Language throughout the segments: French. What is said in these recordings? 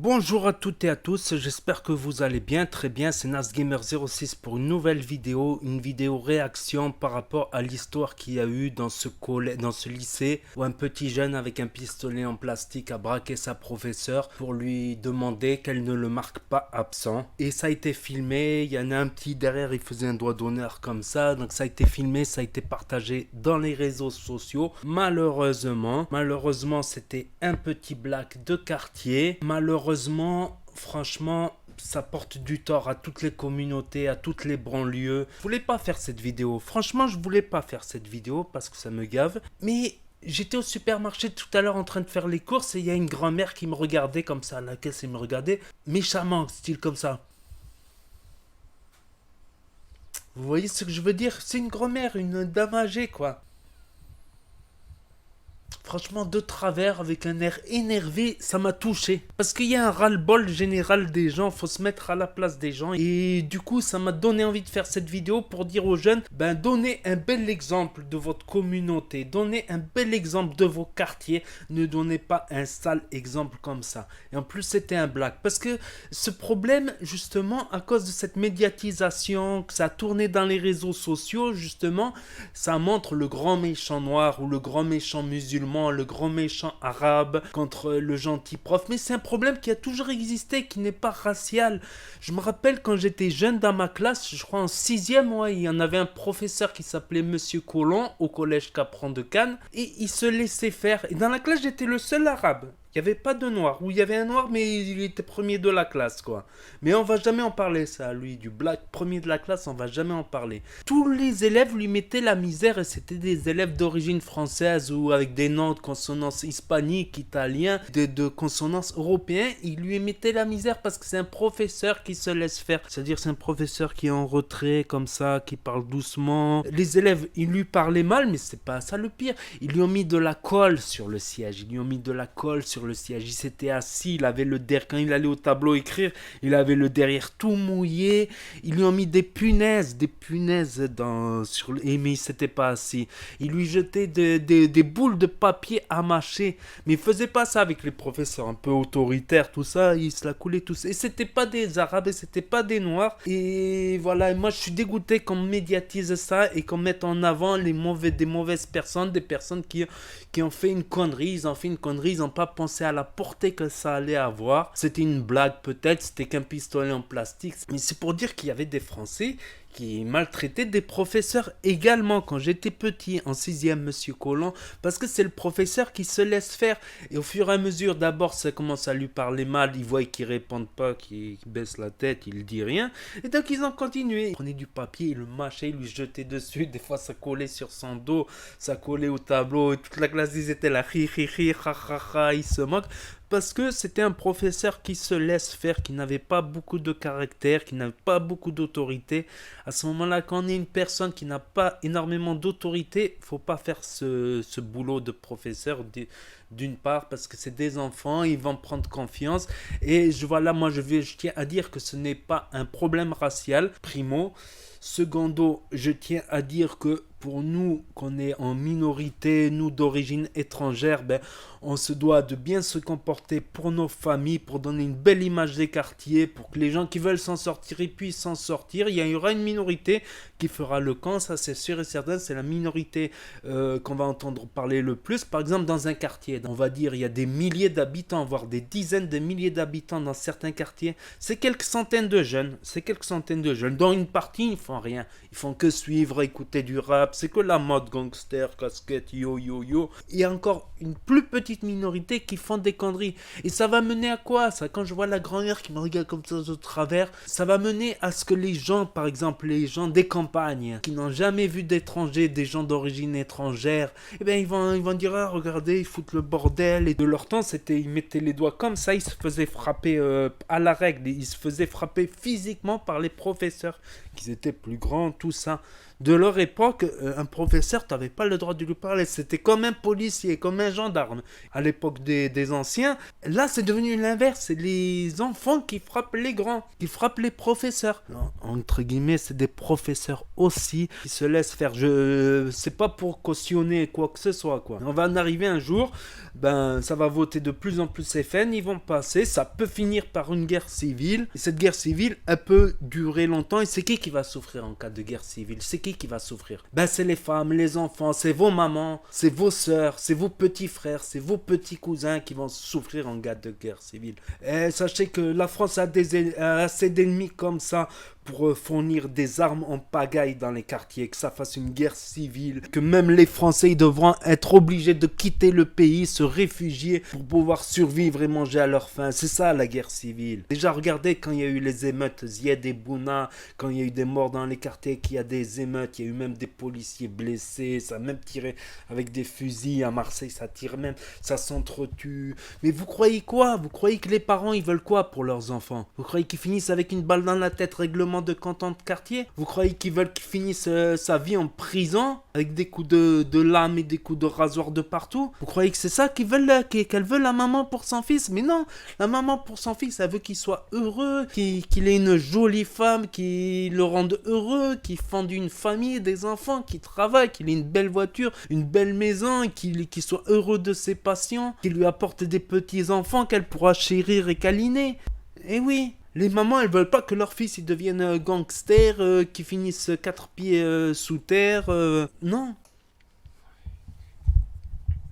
Bonjour à toutes et à tous, j'espère que vous allez bien, très bien, c'est NasGamer06 pour une nouvelle vidéo, une vidéo réaction par rapport à l'histoire qu'il y a eu dans ce lycée où un petit jeune avec un pistolet en plastique a braqué sa professeure pour lui demander qu'elle ne le marque pas absent. Et ça a été filmé, il y en a un petit derrière, il faisait un doigt d'honneur comme ça, donc ça a été filmé, ça a été partagé dans les réseaux sociaux. Malheureusement, c'était un petit black de quartier. Malheureusement, franchement, ça porte du tort à toutes les communautés, à toutes les banlieues. Je voulais pas faire cette vidéo. Franchement, je voulais pas faire cette vidéo parce que ça me gave. Mais j'étais au supermarché tout à l'heure en train de faire les courses et il y a une grand-mère qui me regardait comme ça à la caisse, elle me regardait méchamment, style comme ça. Vous voyez ce que je veux dire? C'est une grand-mère, une dame âgée, quoi. Franchement, de travers, avec un air énervé, ça m'a touché. Parce qu'il y a un ras-le-bol général des gens, faut se mettre à la place des gens. Et du coup, ça m'a donné envie de faire cette vidéo pour dire aux jeunes, donnez un bel exemple de votre communauté, donnez un bel exemple de vos quartiers, ne donnez pas un sale exemple comme ça. Et en plus, c'était un blague. Parce que ce problème, justement, à cause de cette médiatisation, que ça a tourné dans les réseaux sociaux, justement, ça montre le grand méchant noir ou le grand méchant musulman, le grand méchant arabe contre le gentil prof. Mais c'est un problème qui a toujours existé, qui n'est pas racial. Je me rappelle quand j'étais jeune dans ma classe, je crois en 6e, ouais, il y en avait un professeur qui s'appelait Monsieur Colomb au collège Capron de Cannes et il se laissait faire. Et dans la classe, j'étais le seul arabe. Il n'y avait pas de noir. Ou il y avait un noir, mais il était premier de la classe, quoi. Mais on va jamais en parler, ça, lui, du black premier de la classe, on va jamais en parler. Tous les élèves lui mettaient la misère et c'était des élèves d'origine française ou avec des noms de consonance hispanique, italien, de consonance européen. Il lui mettaient la misère parce que c'est un professeur qui se laisse faire. C'est-à-dire, c'est un professeur qui est en retrait, comme ça, qui parle doucement. Les élèves, ils lui parlaient mal, mais c'est pas ça le pire. Ils lui ont mis de la colle sur le siège. Ils lui ont mis de la colle sur le siège, il s'était assis, il avait le derrière, quand il allait au tableau écrire, il avait le derrière tout mouillé, ils lui ont mis des punaises mais il s'était pas assis, il lui jetait des boules de papier à mâcher, mais il faisait pas ça avec les professeurs un peu autoritaires, tout ça, il se la coulait tout ça, et c'était pas des arabes, et c'était pas des noirs, et voilà, moi je suis dégoûté qu'on médiatise ça, et qu'on mette en avant des mauvaises personnes, des personnes qui ont fait une connerie, ils n'ont pas pensé à la portée que ça allait avoir. C'était une blague peut-être, c'était qu'un pistolet en plastique. Mais c'est pour dire qu'il y avait des Français qui maltraitait des professeurs également quand j'étais petit en 6e, Monsieur Colomb, parce que c'est le professeur qui se laisse faire et au fur et à mesure, d'abord ça commence à lui parler mal, il voit qu'il répond pas, qu'il baisse la tête, il dit rien, et donc ils ont continué, il prenait du papier, il le mâchait, il lui jetait dessus, des fois ça collait sur son dos, ça collait au tableau, et toute la classe ils étaient là, hi hi hi, ha ha ha, ils se moquent, parce que c'était un professeur qui se laisse faire, qui n'avait pas beaucoup de caractère, qui n'avait pas beaucoup d'autorité. À ce moment-là, quand on est une personne qui n'a pas énormément d'autorité, il ne faut pas faire ce boulot de professeur d'une part parce que c'est des enfants, ils vont prendre confiance. Et je tiens à dire que ce n'est pas un problème racial, primo. Secondo, je tiens à dire que pour nous, qu'on est en minorité, nous d'origine étrangère, on se doit de bien se comporter pour nos familles, pour donner une belle image des quartiers, pour que les gens qui veulent s'en sortir, ils puissent s'en sortir. Il y aura une minorité qui fera le camp, ça c'est sûr et certain, c'est la minorité qu'on va entendre parler le plus. Par exemple, dans un quartier, on va dire il y a des milliers d'habitants, voire des dizaines de milliers d'habitants dans certains quartiers. C'est quelques centaines de jeunes, dont une partie, ils font rien. Ils font que suivre, écouter du rap, c'est que la mode gangster, casquette, yo yo yo. Il y a encore une plus petite minorité qui font des conneries. Et ça va mener à quoi ça? Quand je vois la grand-mère qui me regarde comme ça de travers, ça va mener à ce que les gens, par exemple les gens des campagnes, qui n'ont jamais vu d'étrangers, des gens d'origine étrangère, ils vont dire ah, regardez, ils foutent le bordel. Et de leur temps, ils mettaient les doigts comme ça, ils se faisaient frapper à la règle, ils se faisaient frapper physiquement par les professeurs, qu'ils étaient plus grands, tout ça. De leur époque, un professeur, tu n'avais pas le droit de lui parler. C'était comme un policier, comme un gendarme. À l'époque des anciens, là, c'est devenu l'inverse. C'est les enfants qui frappent les grands, qui frappent les professeurs. Entre guillemets, c'est des professeurs aussi qui se laissent faire. C'est pas pour cautionner quoi que ce soit, quoi. On va en arriver un jour, ça va voter de plus en plus FN, ils vont passer, ça peut finir par une guerre civile. Et cette guerre civile, elle peut durer longtemps. Et c'est qui va souffrir en cas de guerre civile? C'est qui va souffrir? C'est les femmes, les enfants, c'est vos mamans, c'est vos sœurs, c'est vos petits frères, c'est vos petits cousins qui vont souffrir en cas de guerre civile. Et sachez que la France a assez d'ennemis comme ça pour fournir des armes en pagaille dans les quartiers, que ça fasse une guerre civile, que même les Français ils devront être obligés de quitter le pays, se réfugier pour pouvoir survivre et manger à leur faim. C'est ça la guerre civile. Déjà regardez quand il y a eu les émeutes, Zied et Bouna, quand il y a eu des morts dans les quartiers, qu'il y a des émeutes, il y a eu même des policiers blessés, ça a même tiré avec des fusils à Marseille, ça tire même, ça s'entretue. Mais vous croyez quoi? Vous croyez que les parents ils veulent quoi pour leurs enfants? Vous croyez qu'ils finissent avec une balle dans la tête, règlement de canton de quartier? Vous croyez qu'ils veulent qu'il finisse sa vie en prison avec des coups de lame et des coups de rasoir de partout? Vous croyez que c'est ça qu'elle veut la maman pour son fils? Mais non, la maman pour son fils, elle veut qu'il soit heureux, qu'il ait une jolie femme, qui le rende heureux, qu'il fonde une famille, des enfants, qu'il travaille, qu'il ait une belle voiture, une belle maison, qu'il soit heureux de ses patients, qu'il lui apporte des petits enfants qu'elle pourra chérir et câliner. Eh oui, les mamans, elles veulent pas que leur fils il devienne gangster, qu'ils finissent 4 pieds sous terre. Non.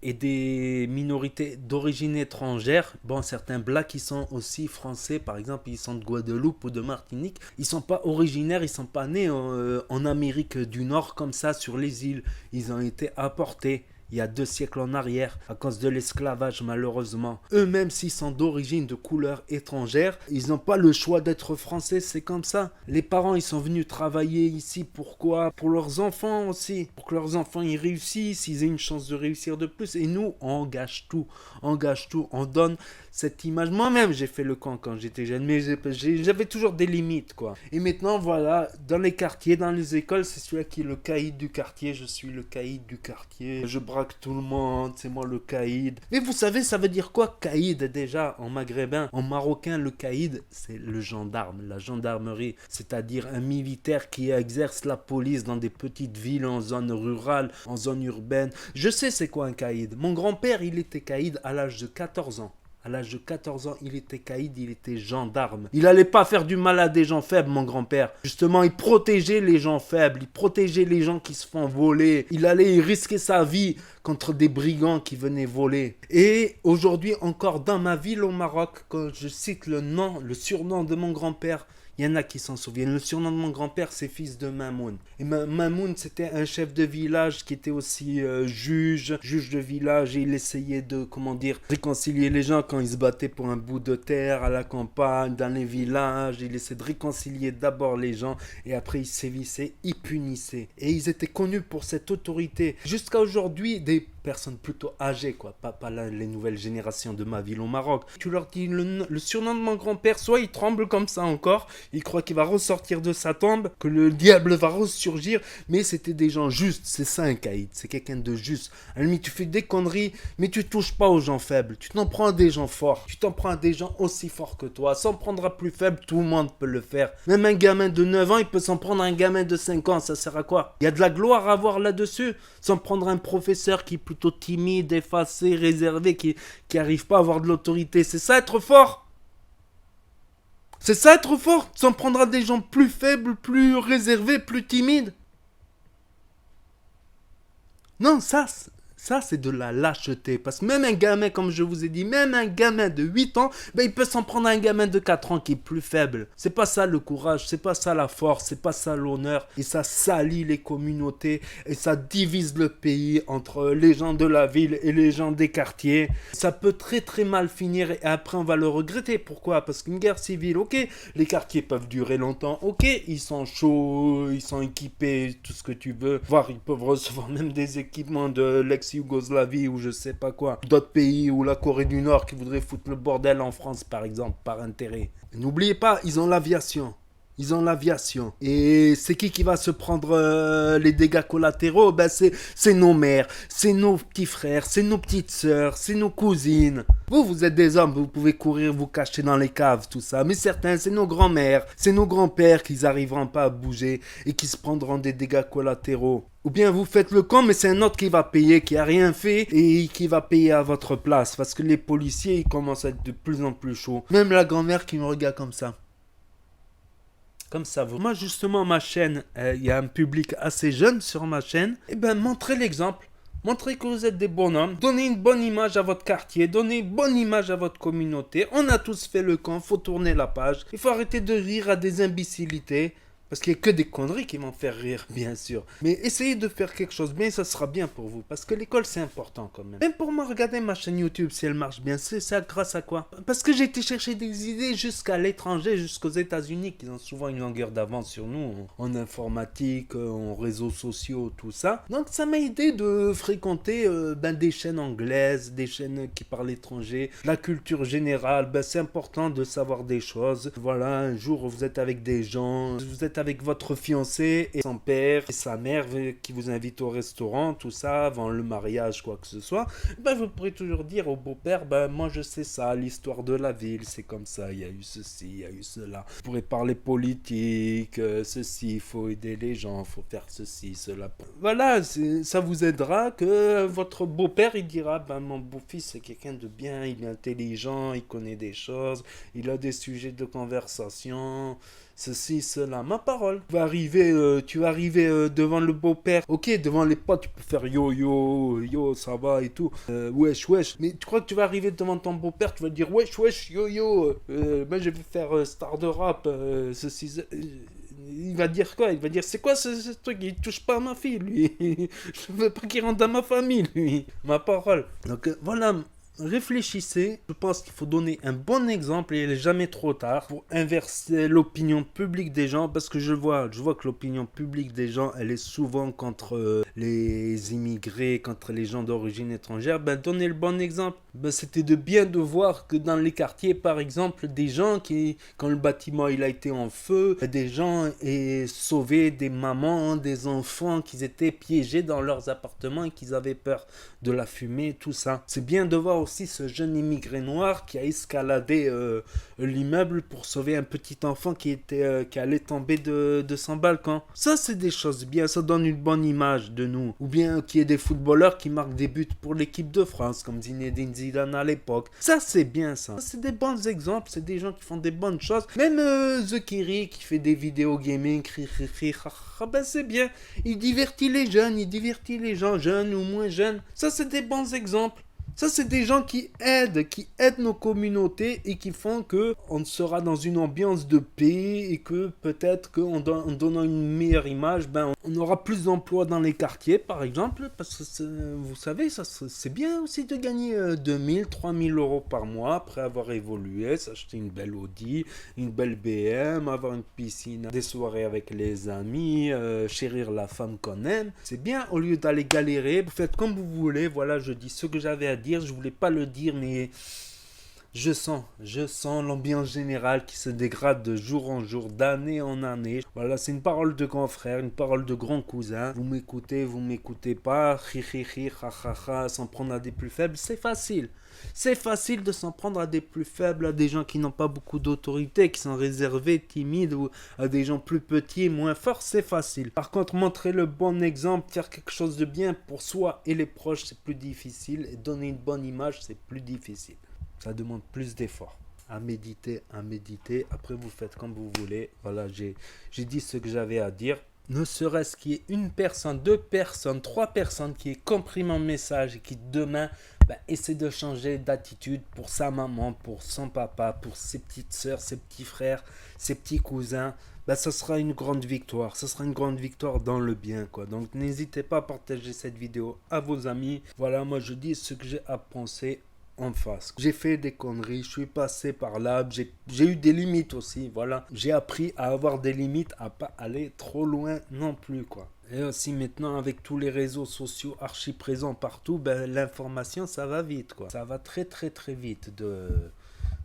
Et des minorités d'origine étrangère, certains blacks qui sont aussi français, par exemple, ils sont de Guadeloupe ou de Martinique, ils sont pas originaires, ils sont pas nés en Amérique du Nord comme ça sur les îles, ils ont été apportés. Il y a 2 siècles en arrière, à cause de l'esclavage malheureusement. Eux-mêmes, s'ils sont d'origine, de couleur étrangère, ils n'ont pas le choix d'être français, c'est comme ça. Les parents, ils sont venus travailler ici, pourquoi? Pour leurs enfants aussi, pour que leurs enfants ils réussissent, ils aient une chance de réussir de plus. Et nous, on gâche tout, on donne cette image. Moi-même, j'ai fait le camp quand j'étais jeune, mais j'avais toujours des limites, quoi. Et maintenant, voilà, dans les quartiers, dans les écoles, c'est celui qui est le caïd du quartier, je suis le caïd du quartier, je braque tout le monde, c'est moi le caïd. Mais vous savez, ça veut dire quoi, caïd, déjà, en maghrébin? En marocain, le caïd, c'est le gendarme, la gendarmerie, c'est-à-dire un militaire qui exerce la police dans des petites villes, en zone rurale, en zone urbaine. Je sais c'est quoi un caïd. Mon grand-père, il était caïd à l'âge de 14 ans. À l'âge de 14 ans, il était caïd, il était gendarme. Il allait pas faire du mal à des gens faibles, mon grand-père. Justement, il protégeait les gens faibles, il protégeait les gens qui se font voler. Il allait risquer sa vie contre des brigands qui venaient voler. Et aujourd'hui, encore dans ma ville au Maroc, quand je cite le surnom de mon grand-père, il y en a qui s'en souviennent. Le surnom de mon grand-père, c'est fils de Mamoun. Et Mamoun, c'était un chef de village qui était aussi juge de village. Et il essayait de, réconcilier les gens quand ils se battaient pour un bout de terre à la campagne, dans les villages. Il essayait de réconcilier d'abord les gens et après il sévissait, il punissait. Et ils étaient connus pour cette autorité. Jusqu'à aujourd'hui, des personnes plutôt âgées, quoi, pas les nouvelles générations de ma ville au Maroc. Tu leur dis le surnom de mon grand-père, soit il tremble comme ça encore, il croit qu'il va ressortir de sa tombe, que le diable va ressurgir, mais c'était des gens justes, c'est ça un caïd, c'est quelqu'un de juste. À la limite, tu fais des conneries, mais tu touches pas aux gens faibles, tu t'en prends à des gens forts, tu t'en prends à des gens aussi forts que toi, s'en prendre à plus faible, tout le monde peut le faire. Même un gamin de 9 ans, il peut s'en prendre à un gamin de 5 ans, ça sert à quoi? Il y a de la gloire à avoir là-dessus, s'en prendre à un professeur qui est plutôt timide, effacé, réservé, qui arrive pas à avoir de l'autorité, c'est ça être fort? C'est ça être fort? S'en prendre à des gens plus faibles, plus réservés, plus timides? Non, ça c'est de la lâcheté. Parce que même un gamin, comme je vous ai dit, même un gamin de 8 ans, il peut s'en prendre à un gamin de 4 ans qui est plus faible. C'est pas ça le courage, c'est pas ça la force, c'est pas ça l'honneur. Et ça salit les communautés et ça divise le pays entre les gens de la ville et les gens des quartiers. Ça peut très très mal finir et après on va le regretter. Pourquoi? Parce qu'une guerre civile, ok, les quartiers peuvent durer longtemps, ok, ils sont chauds, ils sont équipés, tout ce que tu veux. Voire ils peuvent recevoir même des équipements de l'ex-Yougoslavie ou je sais pas quoi. D'autres pays ou la Corée du Nord qui voudraient foutre le bordel en France par exemple, par intérêt. N'oubliez pas, ils ont l'aviation. Ils ont l'aviation. Et c'est qui va se prendre les dégâts collatéraux? Ben c'est nos mères, c'est nos petits frères, c'est nos petites sœurs, c'est nos cousines. Vous êtes des hommes, vous pouvez courir, vous cacher dans les caves, tout ça. Mais certains, c'est nos grands-mères, c'est nos grands-pères qui n'arriveront pas à bouger et qui se prendront des dégâts collatéraux. Ou bien vous faites le con, mais c'est un autre qui va payer, qui a rien fait et qui va payer à votre place. Parce que les policiers, ils commencent à être de plus en plus chauds. Même la grand-mère qui me regarde comme ça. Comme ça, moi justement, ma chaîne, il y a un public assez jeune sur ma chaîne. Et ben, montrez l'exemple. Montrez que vous êtes des bonhommes. Donnez une bonne image à votre quartier. Donnez une bonne image à votre communauté. On a tous fait le camp. Faut tourner la page. Il faut arrêter de rire à des imbécilités. Parce qu'il n'y a que des conneries qui vont faire rire, bien sûr. Mais essayez de faire quelque chose bien, ça sera bien pour vous. Parce que l'école, c'est important quand même. Même pour moi, regardez ma chaîne YouTube, si elle marche bien, c'est ça grâce à quoi? Parce que j'ai été chercher des idées jusqu'à l'étranger, jusqu'aux États-Unis, qui ont souvent une longueur d'avance sur nous, en informatique, en réseaux sociaux, tout ça. Donc ça m'a aidé de fréquenter des chaînes anglaises, des chaînes qui parlent étranger, la culture générale. C'est important de savoir des choses. Voilà, un jour, vous êtes avec des gens, vous êtes avec votre fiancé et son père et sa mère qui vous invitent au restaurant, tout ça, avant le mariage, quoi que ce soit, vous pourrez toujours dire au beau-père, moi je sais ça, l'histoire de la ville, c'est comme ça, il y a eu ceci, il y a eu cela. Vous pourrez parler politique, ceci, il faut aider les gens, il faut faire ceci, cela. Voilà, ça vous aidera que votre beau-père, il dira, mon beau-fils, c'est quelqu'un de bien, il est intelligent, il connaît des choses, il a des sujets de conversation, ceci, cela, ma parole. Tu vas arriver devant le beau-père. Ok, devant les potes, tu peux faire yo, yo, yo, ça va et tout. Wesh, wesh. Mais tu crois que tu vas arriver devant ton beau-père, tu vas dire wesh, wesh, yo, yo. Moi, je vais faire star de rap, ceci. Il va dire quoi? Il va dire c'est quoi ce truc? Il touche pas à ma fille, lui. Je veux pas qu'il rentre dans ma famille, lui. Ma parole. Donc voilà. Réfléchissez, je pense qu'il faut donner un bon exemple et il n'est jamais trop tard pour inverser l'opinion publique des gens parce que je vois que l'opinion publique des gens elle est souvent contre les immigrés, contre les gens d'origine étrangère. Donnez le bon exemple. C'était de bien de voir que dans les quartiers par exemple des gens qui, quand le bâtiment il a été en feu, des gens aient sauvé des mamans, des enfants qui étaient piégés dans leurs appartements et qu'ils avaient peur de la fumée, tout ça. C'est bien de voir aussi ce jeune immigré noir qui a escaladé l'immeuble pour sauver un petit enfant qui allait tomber de son balcon. Ça, c'est des choses bien, ça donne une bonne image de nous. Ou bien qu'il y ait des footballeurs qui marquent des buts pour l'équipe de France, comme Zinedine Zidane à l'époque. Ça, c'est bien ça. C'est des bons exemples, c'est des gens qui font des bonnes choses. Même The Kiri qui fait des vidéos gaming, c'est bien. Il divertit les jeunes, il divertit les gens, jeunes ou moins jeunes. Ça, c'est des bons exemples. Ça, c'est des gens qui aident nos communautés et qui font que on sera dans une ambiance de paix et que peut-être qu'en donnant une meilleure image, on aura plus d'emplois dans les quartiers, par exemple, parce que vous savez, ça, c'est bien aussi de gagner 2000, 3000 euros par mois après avoir évolué, s'acheter une belle Audi, une belle BM, avoir une piscine, des soirées avec les amis, chérir la femme qu'on aime. C'est bien, au lieu d'aller galérer, vous faites comme vous voulez. Voilà, je dis ce que j'avais à dire. Je voulais pas le dire, mais je sens l'ambiance générale qui se dégrade de jour en jour, d'année en année. Voilà, c'est une parole de grand frère, une parole de grand cousin. Vous m'écoutez pas, s'en prendre à des plus faibles, c'est facile. C'est facile de s'en prendre à des plus faibles, à des gens qui n'ont pas beaucoup d'autorité, qui sont réservés, timides, ou à des gens plus petits, moins forts, c'est facile. Par contre, montrer le bon exemple, faire quelque chose de bien pour soi et les proches, c'est plus difficile. Et donner une bonne image, c'est plus difficile. Ça demande plus d'efforts. À méditer. Après, vous faites comme vous voulez. Voilà, j'ai dit ce que j'avais à dire. Ne serait-ce qu'il y ait une personne, 2 personnes, 3 personnes qui aient compris mon message et qui demain essaie de changer d'attitude pour sa maman, pour son papa, pour ses petites sœurs, ses petits frères, ses petits cousins, ça sera une grande victoire. Ça sera une grande victoire dans le bien, quoi. Donc n'hésitez pas à partager cette vidéo à vos amis. Voilà, moi je dis ce que j'ai à penser en face. J'ai fait des conneries, je suis passé par là, j'ai eu des limites aussi, voilà. J'ai appris à avoir des limites, à pas aller trop loin non plus, quoi. Et aussi maintenant avec tous les réseaux sociaux archi présents partout, l'information ça va vite, quoi. Ça va très très très vite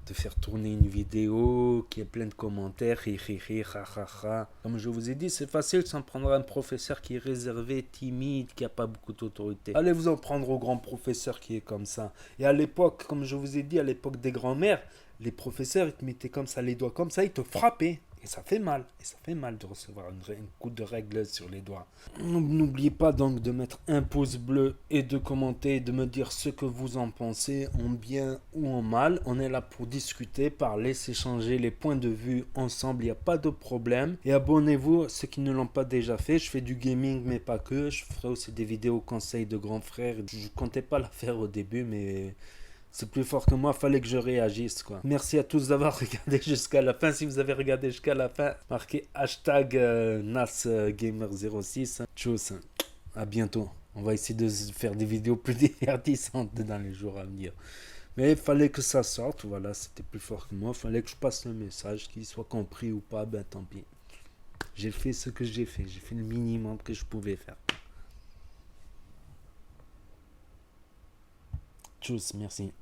de faire tourner une vidéo qui est pleine de commentaires, hi hi hi, ha ha ha. Comme je vous ai dit, c'est facile, s'en prendre à un professeur qui est réservé, timide, qui n'a pas beaucoup d'autorité. Allez vous en prendre au grand professeur qui est comme ça. Et à l'époque, comme je vous ai dit, à l'époque des grands-mères, les professeurs, ils te mettaient comme ça, les doigts comme ça, ils te frappaient. Et ça fait mal. Et ça fait mal de recevoir une coup de règle sur les doigts. N'oubliez pas donc de mettre un pouce bleu et de commenter, de me dire ce que vous en pensez, en bien ou en mal. On est là pour discuter, parler, s'échanger les points de vue ensemble. Il n'y a pas de problème. Et abonnez-vous, ceux qui ne l'ont pas déjà fait. Je fais du gaming, mais pas que. Je ferai aussi des vidéos conseils de grands frères. Je ne comptais pas la faire au début, mais... c'est plus fort que moi, fallait que je réagisse quoi. Merci à tous d'avoir regardé jusqu'à la fin. Si vous avez regardé jusqu'à la fin, marquez hashtag NasGamer06. Tchuss, à bientôt. On va essayer de faire des vidéos plus divertissantes dans les jours à venir. Mais il fallait que ça sorte, voilà, c'était plus fort que moi. Il fallait que je passe le message, qu'il soit compris ou pas, ben tant pis. J'ai fait ce que j'ai fait le minimum que je pouvais faire. Tchuss, merci.